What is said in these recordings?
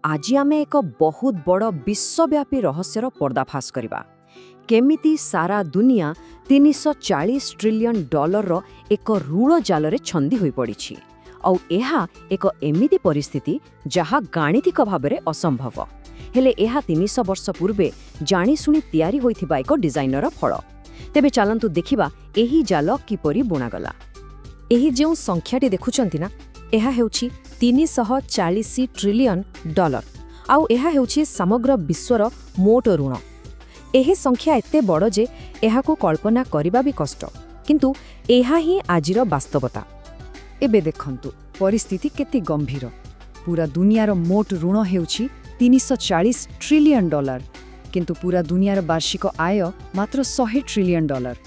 आज आमे एक बहुत बड़ विश्वव्यापी रहस्यर पर्दाफाश करबा केमिति सारा दुनिया 340 ट्रिलियन डॉलर रो एक ऋण जाल छंदी होई पड़िछि और एहा एक एमिति परिस्थिति जहा गाणितिक भाबरे असंभव हेले एहा 300 वर्ष पूर्वे जानी सुनी तैयारी होइथिबा एक डिजाइनर फल तेबे चलंतु देखिबा एही जाल किपरि बुणागला। एही जेउ संख्याटी देखुचंती ना एहा हेउछि 340 ट्रिलियन डॉलर आउ एहा हेउछि समग्र विश्वर मोट ऋण। एही संख्या एते बड़ जे एहाको कल्पना करिबा भी कष्ट किंतु एहा ही आजिर वास्तवता। एबे देखंतु परिस्थिति केते गंभीर। पूरा दुनियार मोट ऋण हेउछि 340 ट्रिलियन डॉलर किंतु पूरा दुनियार वार्षिक आय मात्र 100 ट्रिलियन डॉलर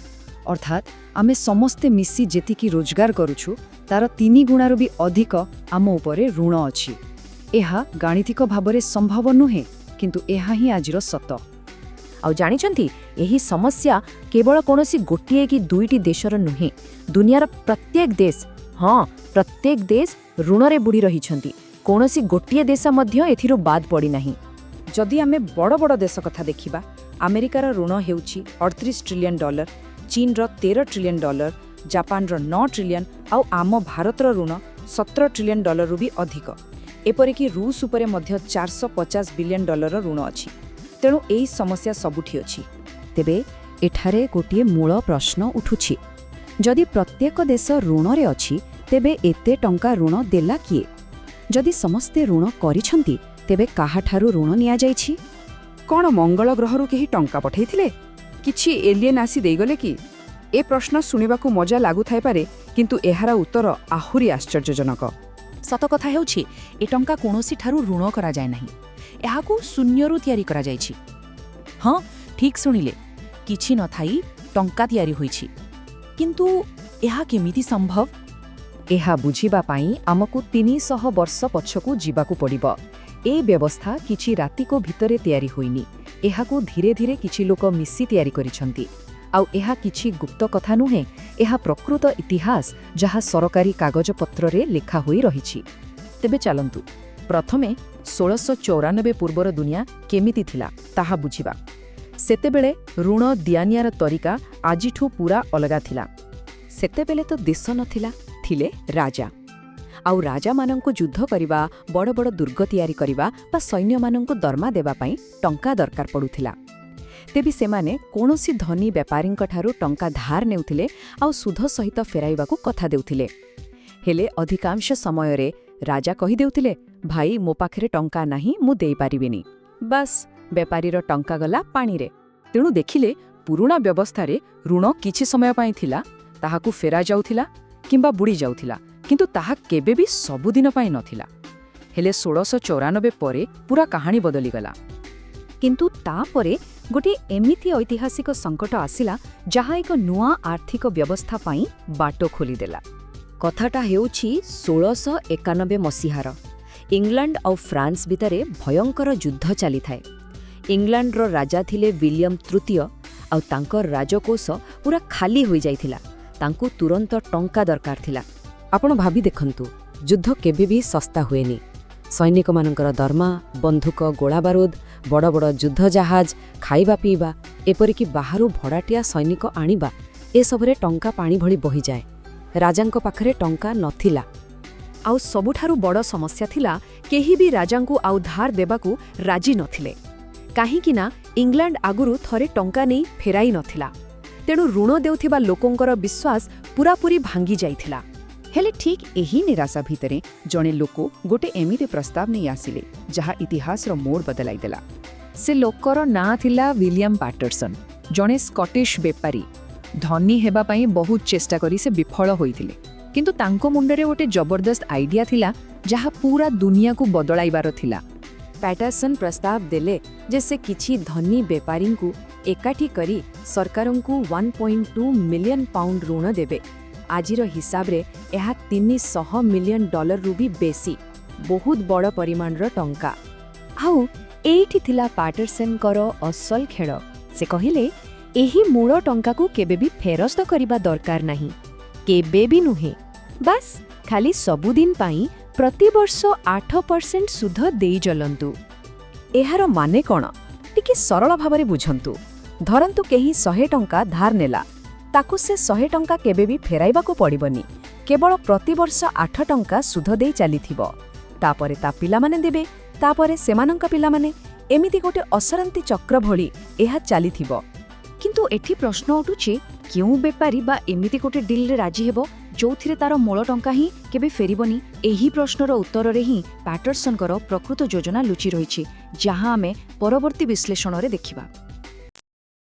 अर्थात आमे समस्ते मिसी जेतिकी रोजगार करूछु तार 3 गुणारो भी अधिक आम उपरे ऋण अछि। एहा गाणितिक भाबरे संभव नुहे किंतु एहा ही आजिर सत। आउ जानिछंती एही समस्या केवल कोनोसी गोटिए कि दुईटी देशर नुहे दुनियार प्रत्येक देश प्रत्येक देश ऋणरे बुड़ी रहिछंती कोनोसी गोटिए देश मध्य एथिरो बाद पड़ी नाही। जदि आमे बड़ बड़ देश कथा देखिबा अमेरिकार ऋण हेउछि 38 ट्रिलियन डॉलर चीन रो 13 ट्रिलियन डॉलर जापान रो 9 ट्रिलियन आउ आम भारत रो ऋण 17 ट्रिलियन डॉलर रु भी अधिक एपरिकी रूस उपरे मध्य 450 बिलियन डॉलर ऋण अछि। तेणु एही समस्या सबुठी अछि। तेबे एठारे गोटिए मूल प्रश्न उठुछि जदि प्रत्येक देश ऋणरे अछि तेबे एते टंका ऋण देला किए? जदि समस्ते ऋण करिछंती तेबे काहाठारु ऋण निया जाइछि? कोन मंगल ग्रहरु केही टंका पठेइथिले किछि एलियन आसी देइगले कि? ए प्रश्न सुनिबाकू मजा लागु थाइ पारे किंतु एहारा उत्तर आहुरी आश्चर्यजनक। सत कथा हेउछि ए टंका कोनोसी ठारु ऋण करा जाय नाही एहाकू शून्यरु तयारी करा जाइछि। हां ठीक सुनिले किछि न थाई टंका तयारी होइछि किंतु एहा केमिति संभव? एहा बुझिबा पाई आमकू 300 वर्ष पछकू जीवाकू पड़िबो। ए व्यवस्था किछि रातिको भितरे तयारी होइनी एहाकू धीरे धीरे किछि लोक मिसी तयारी करिछंती आउ एहा किछि गुप्त कथा नुहे एहा प्रकृत इतिहास जहा सरकारी कागज पत्र रे लेखा होई रहिछि। तेबे चलंतु प्रथमे 1694 पूर्वर दुनिया केमिति थिला ताहा बुझिबा। सेतेबेले ऋण दियानियार तरीका आजिठू पूरा अलगा थिला। सेतेबेले तो देश नथिला थिले राजा आउ राजा मानंको युद्ध करिबा बड़ बड़ दुर्ग तयारी करिबा बा सैन्य मानंको दरमा देबा पई टंका दरकार पडुथिला। तेबी सेमाने कोनोसी धनी व्यापारींक ठारू टंका धार नेउथिले आउ सुध सहित फेराइबाकू कथा देउथिले। हेले अधिकांश समय रे राजा कहि देउथिले भाई मो पाखरे टंका नाही मु देई पारिबिनी। बस व्यापारीर टंका गला पानी रे। तेणु देखिले पुरुणा व्यवस्था रे ऋण किछि समय पई थिला ताहाकू फेरा जाउथिला किंबा बुड़ी जाउथिला किंतु ताहा केबे भी सबुदिन पाई नथिला। हेले 1694 परे पूरा कहानी बदली गला। किंतु ता परे गोटे एमिति ऐतिहासिक संकट आसिला जहा एक नुआ आर्थिक व्यवस्था पाई बाटो खोली देला। कथाटा हेउछि 1691 मसीहार इंग्लैंड और फ्रांस भितरे भयंकर युद्ध चली थाए। इंग्लैंड रो राजा थिले विलियम तृतीय और तांकर राजकोष पूरा खाली होई जाइथिला। तांकू तुरंत टंका दरकार थिला। आपण भाबी देखंतु युद्ध केबे भी सस्ता हुएनी। सैनिक मानकर दरमा बंधुक गोला बारूद बड़ बड़ युद्ध जहाज खाइबा पीबा एपरिकी बाहरु भड़ाटिया सैनिक आनिबा ए सबरे टंका पानी भली बही जाए। राजांको पाखरे टंका नथिला आउ सबुठारु बड़ समस्या थिला केही भी राजांकू आउ धार देबाकू राजी नथिले काहेकि ना इंग्लैंड आगुरु थरे टंका नै फेराई नथिला। तेणु ऋण देउथिबा लोकंकर विश्वास पूरापूरी भांगी जाइथिला। हेले ठीक एही निराशा भितरे जणे लोको गोटे एमिति प्रस्ताव नहीं आसिले जहा इतिहास रो मोड़ बदलाई देला। से लोकर ना थिला विलियम पैटरसन जणे स्कॉटिश व्यापारी। धनी हेबा पई बहुत चेष्टा करी से विफल होइथिले किंतु तांको मुंडरे गोटे जबरदस्त आइडिया थिला जहा पूरा दुनिया को बदलाइबार थिला। पैटरसन प्रस्ताव देले जे से किछि धनी व्यापारी को एकाठी करी सरकारन को 1.2 मिलियन पाउंड ऋण देबे। आजिर हिसाब रे एहा 300 मिलियन डॉलर रु भी बेसी बहुत बड़ परिमाण रो टंका। आउ एठी थिला पैटरसन करो असल खेळ। से कहिले एही मूल टंका को केबे भी फेरस्त करिबा दरकार नाही केबे भी नुहे बस खाली सबुदिन पाई ପ୍ରତିବର୍ଷ 8% ସୁଧ ଦେଇ ଚଲନ୍ତୁ। ଏହାର ମାନେ କ'ଣ ଟିକେ ସରଳ ଭାବରେ ବୁଝନ୍ତୁ। ଧରନ୍ତୁ କେହି 100 ଟଙ୍କା ଧାର ନେଲା, ତାକୁ ସେ 100 ଟଙ୍କା କେବେ ବି ଫେରାଇବାକୁ ପଡ଼ିବନି, କେବଳ ପ୍ରତିବର୍ଷ 8 ଟଙ୍କା ସୁଧ ଦେଇ ଚାଲିଥିବ। ତାପରେ ତା ପିଲାମାନେ ଦେବେ, ତାପରେ ସେମାନଙ୍କ ପିଲାମାନେ, ଏମିତି ଗୋଟେ ଅସରନ୍ତି ଚକ୍ର ଭଳି ଏହା ଚାଲିଥିବ। କିନ୍ତୁ ଏଠି ପ୍ରଶ୍ନ ଉଠୁଛି, କେଉଁ ବେପାରୀ ବା ଏମିତି ଗୋଟେ ଡିଲ୍ରେ ରାଜି ହେବ ଯୋଉଥିରେ ତାର ମୂଳ ଟଙ୍କା ହିଁ କେବେ ଫେରିବନି? ଏହି ପ୍ରଶ୍ନର ଉତ୍ତରରେ ହିଁ ପ୍ୟାଟରସନଙ୍କର ପ୍ରକୃତ ଯୋଜନା ଲୁଚି ରହିଛି, ଯାହା ଆମେ ପରବର୍ତ୍ତୀ ବିଶ୍ଳେଷଣରେ ଦେଖିବା।